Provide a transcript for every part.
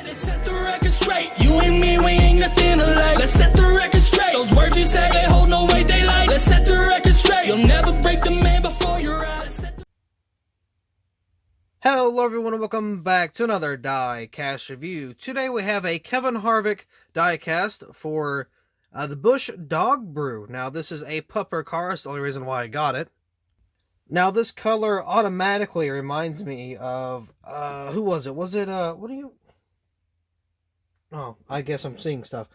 Let's set the record straight. You and me, we ain't nothing alike. Let's set the record straight. Those words you say, they hold no weight, they like. Let's set the record straight. You'll never break the man before your eyes. Hello everyone and welcome back to another Diecast review. Today we have a Kevin Harvick diecast for the Busch Dog Brew. Now this is a pupper car, that's the only reason why I got it. Now this color automatically reminds me of, who was it? Was it, oh, I guess I'm seeing stuff.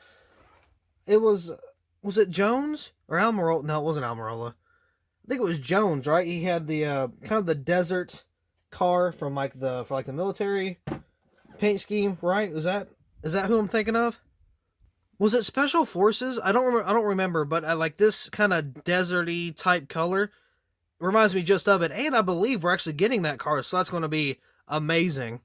It was it Jones? Or Almirola? No, it wasn't Almirola. I think it was Jones, right? He had the, kind of the desert car from the military paint scheme, right? Is that who I'm thinking of? Was it Special Forces? I don't remember, but I like this kind of deserty type color. Reminds me just of it, and I believe we're actually getting that car, so that's going to be amazing.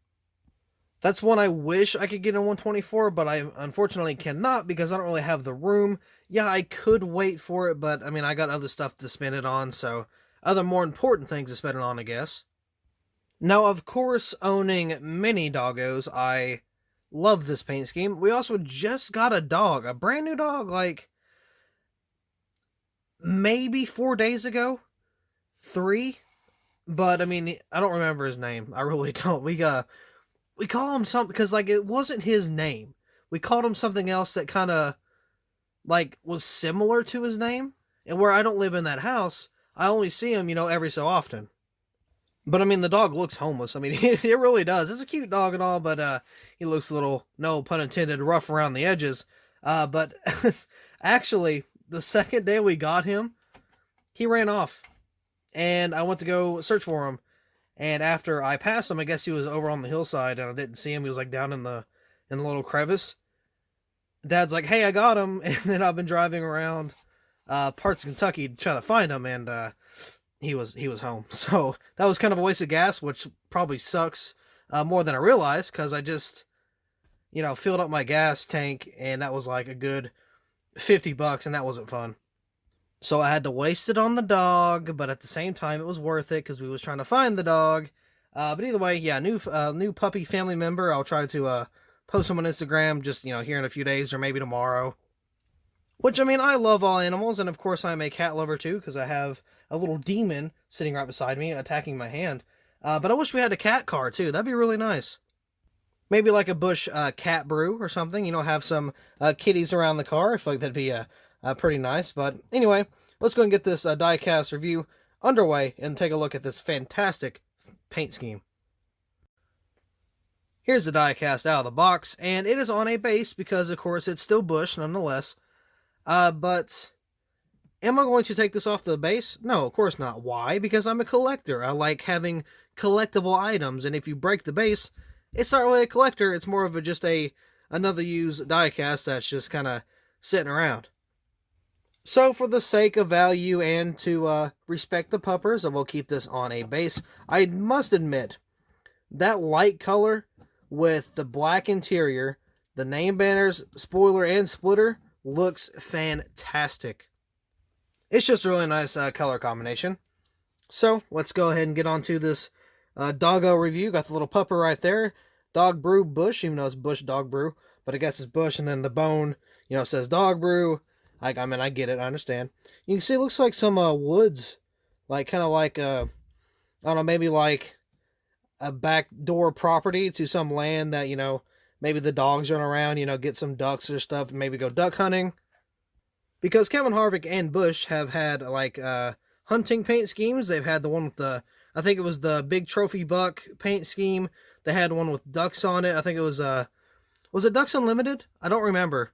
That's one I wish I could get in 124, but I unfortunately cannot because I don't really have the room. Yeah, I could wait for it, but I mean, I got other stuff to spend it on, so other more important things to spend it on, I guess. Now, of course, owning many doggos, I love this paint scheme. We also just got a dog, a brand new dog, like maybe 4 days ago, 3. But I mean, I don't remember his name. I really don't. We call him something because like it wasn't his name. We called him something else that kind of like was similar to his name. And where I don't live in that house, I only see him, every so often. But I mean, the dog looks homeless. I mean, it really does. It's a cute dog and all, but he looks a little, no pun intended, rough around the edges. But actually, the second day we got him, he ran off. And I went to go search for him. And after I passed him, I guess he was over on the hillside, and I didn't see him. He was like down in the little crevice. Dad's like, "Hey, I got him." And then I've been driving around parts of Kentucky trying to find him, and he was home. So that was kind of a waste of gas, which probably sucks more than I realized, because I just, filled up my gas tank, and that was like a good $50, and that wasn't fun. So I had to waste it on the dog, but at the same time, it was worth it, because we was trying to find the dog. But either way, yeah, new puppy family member. I'll try to post him on Instagram just, here in a few days, or maybe tomorrow. Which, I mean, I love all animals, and of course I'm a cat lover too, because I have a little demon sitting right beside me, attacking my hand. But I wish we had a cat car too. That'd be really nice. Maybe like a Busch cat brew or something, have some kitties around the car. I feel like that'd be pretty nice. But anyway, let's go and get this diecast review underway and take a look at this fantastic paint scheme. Here's the diecast out of the box, and it is on a base because, of course, it's still Busch nonetheless. But am I going to take this off the base? No, of course not. Why? Because I'm a collector. I like having collectible items, and if you break the base, it's not really a collector. It's more of just another used diecast that's just kind of sitting around. So for the sake of value and to respect the puppers, I will keep this on a base. I must admit, that light color with the black interior, the name banners, spoiler, and splitter looks fantastic. It's just a really nice color combination. So let's go ahead and get on to this doggo review. Got the little pupper right there. Dog Brew Busch, even though it's Busch Dog Brew. But I guess it's Busch, and then the bone, says Dog Brew. I mean, I get it. I understand. You can see it looks like some woods. Like, kind of like, I don't know, maybe like a backdoor property to some land that, maybe the dogs run around, get some ducks or stuff, and maybe go duck hunting. Because Kevin Harvick and Busch have had, like, hunting paint schemes. They've had the one with I think it was the big trophy buck paint scheme. They had one with ducks on it. I think it was it Ducks Unlimited? I don't remember.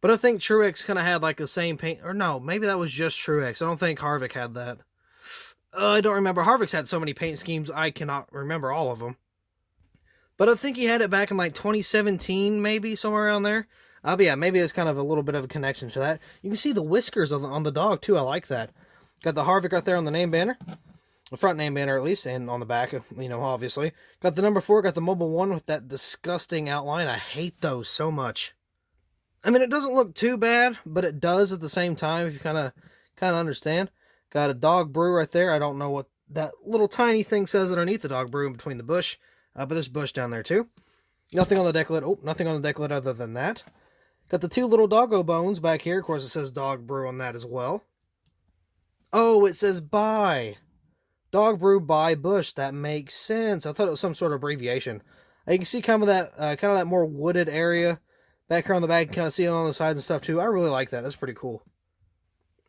But I think Truex kind of had, like, the same paint, or no, maybe that was just Truex. I don't think Harvick had that. I don't remember. Harvick's had so many paint schemes, I cannot remember all of them. But I think he had it back in like 2017, maybe, somewhere around there. But yeah, maybe it's kind of a little bit of a connection to that. You can see the whiskers on the dog, too. I like that. Got the Harvick right there on the name banner. The front name banner, at least, and on the back, obviously. Got the number 4, got the Mobile 1 with that disgusting outline. I hate those so much. I mean, it doesn't look too bad, but it does at the same time, if you kind of understand. Got a Dog Brew right there. I don't know what that little tiny thing says underneath the Dog Brew in between the Busch. But there's Busch down there too. Nothing on the deck lid. Oh, nothing on the deck lid other than that. Got the two little doggo bones back here. Of course, it says Dog Brew on that as well. Oh, it says by. Dog Brew by Busch. That makes sense. I thought it was some sort of abbreviation. You can see kind of that more wooded area back here on the back. Kind of see it on the sides and stuff too. I really like that. That's pretty cool.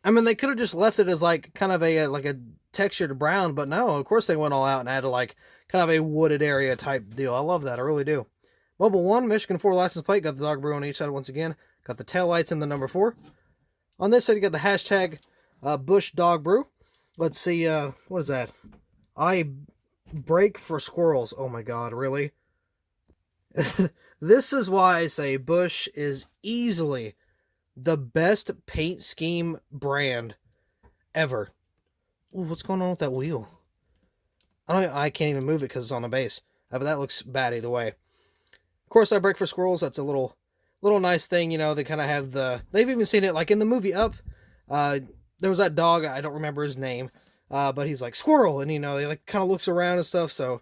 I mean, they could have just left it as like kind of a textured brown, but no. Of course, they went all out and added like kind of a wooded area type deal. I love that. I really do. Mobile 1, Michigan 4 license plate. Got the Dog Brew on each side once again. Got the taillights in the number 4. On this side, you got the hashtag Busch Dog Brew. Let's see, what is that? I break for squirrels. Oh my god, really? This is why I say Busch is easily the best paint scheme brand ever. Ooh, what's going on with that wheel? I can't even move it because it's on the base. But that looks bad either way. Of course, I break for squirrels. That's a little nice thing, you know. They kind of have they've even seen it like in the movie Up. There was that dog, I don't remember his name, but he's like squirrel, and you know, he like kind of looks around and stuff. So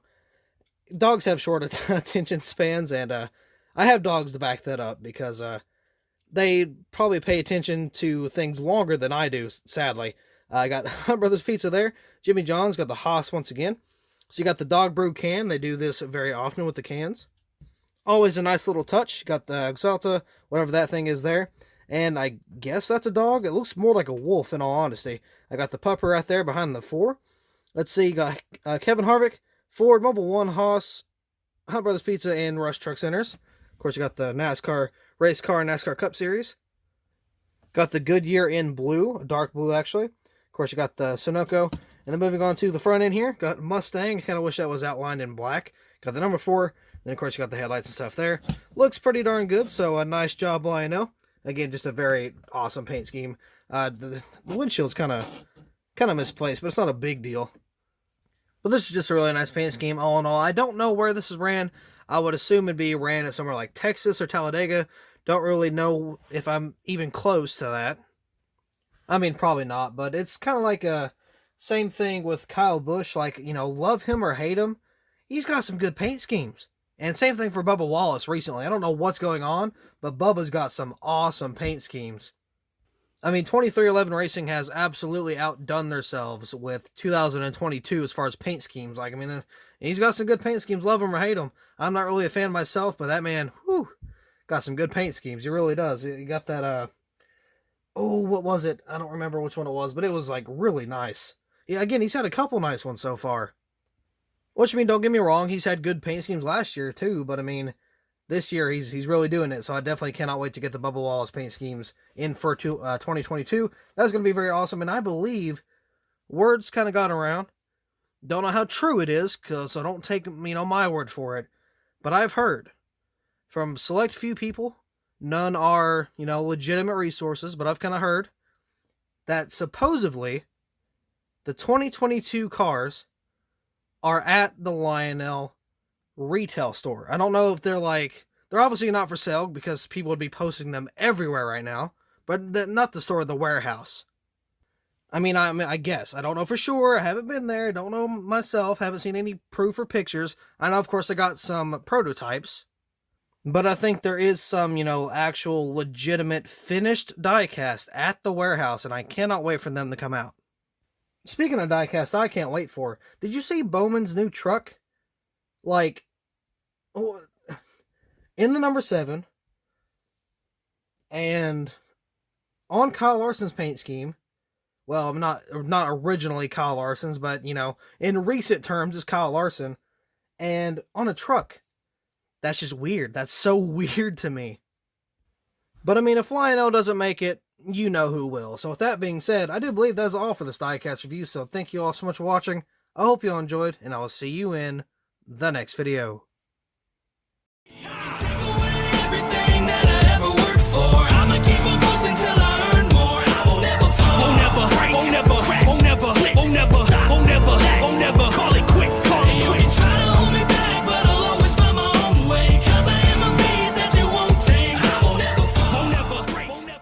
dogs have short attention spans, and I have dogs to back that up because they probably pay attention to things longer than I do. Sadly, I got Hunt Brothers Pizza there. Jimmy John's got the Haas once again. So you got the Dog Brew can. They do this very often with the cans. Always a nice little touch. You got the Exalta, whatever that thing is there. And I guess that's a dog. It looks more like a wolf, in all honesty. I got the pupper right there behind the 4. Let's see. You got Kevin Harvick, Ford, Mobile 1, Haas, Hunt Brothers Pizza, and Rush Truck Centers. Of course, you got the NASCAR Race Car and NASCAR Cup Series. Got the Goodyear in blue, dark blue actually. Of course, you got the Sunoco. And then moving on to the front end here, got Mustang. I kind of wish that was outlined in black. Got the number 4. Then, of course, you got the headlights and stuff there. Looks pretty darn good, so a nice job, Lionel. Again, just a very awesome paint scheme. The windshield's kind of misplaced, but it's not a big deal. But this is just a really nice paint scheme, all in all. I don't know where this is ran. I would assume it'd be ran at somewhere like Texas or Talladega. Don't really know if I'm even close to that. I mean, probably not, but it's kind of like a same thing with Kyle Busch. Like, you know, love him or hate him, he's got some good paint schemes. And same thing for Bubba Wallace recently. I don't know what's going on, but Bubba's got some awesome paint schemes. I mean, 2311 Racing has absolutely outdone themselves with 2022 as far as paint schemes. Like, I mean, he's got some good paint schemes. Love him or hate him. I'm not really a fan myself, but that man, whew, got some good paint schemes. He really does. He got that, oh, what was it? I don't remember which one it was, but it was, like, really nice. Yeah, again, he's had a couple nice ones so far. Which, I mean, don't get me wrong, he's had good paint schemes last year, too, but, I mean, this year he's really doing it, so I definitely cannot wait to get the Bubba Wallace paint schemes in for 2022. That's going to be very awesome, and I believe words kind of got around. Don't know how true it is, so don't take, my word for it, but I've heard from select few people, none are, legitimate resources, but I've kind of heard that supposedly the 2022 cars are at the Lionel retail store. I don't know if they're obviously not for sale because people would be posting them everywhere right now, but not the store, the warehouse. I guess. I don't know for sure. I haven't been there. Don't know myself. Haven't seen any proof or pictures. I know, of course, I got some prototypes, but I think there is some, actual legitimate finished diecast at the warehouse, and I cannot wait for them to come out. Speaking of diecast, I can't wait for. Did you see Bowman's new truck? Like, in the number 7, and on Kyle Larson's paint scheme. Well, not originally Kyle Larson's, but in recent terms, it's Kyle Larson, and on a truck. That's just weird. That's so weird to me. But I mean, if Lionel doesn't make it, you know who will. So with that being said, I do believe that's all for this diecast review. So thank you all so much for watching. I hope you all enjoyed, and I will see you in the next video. You can take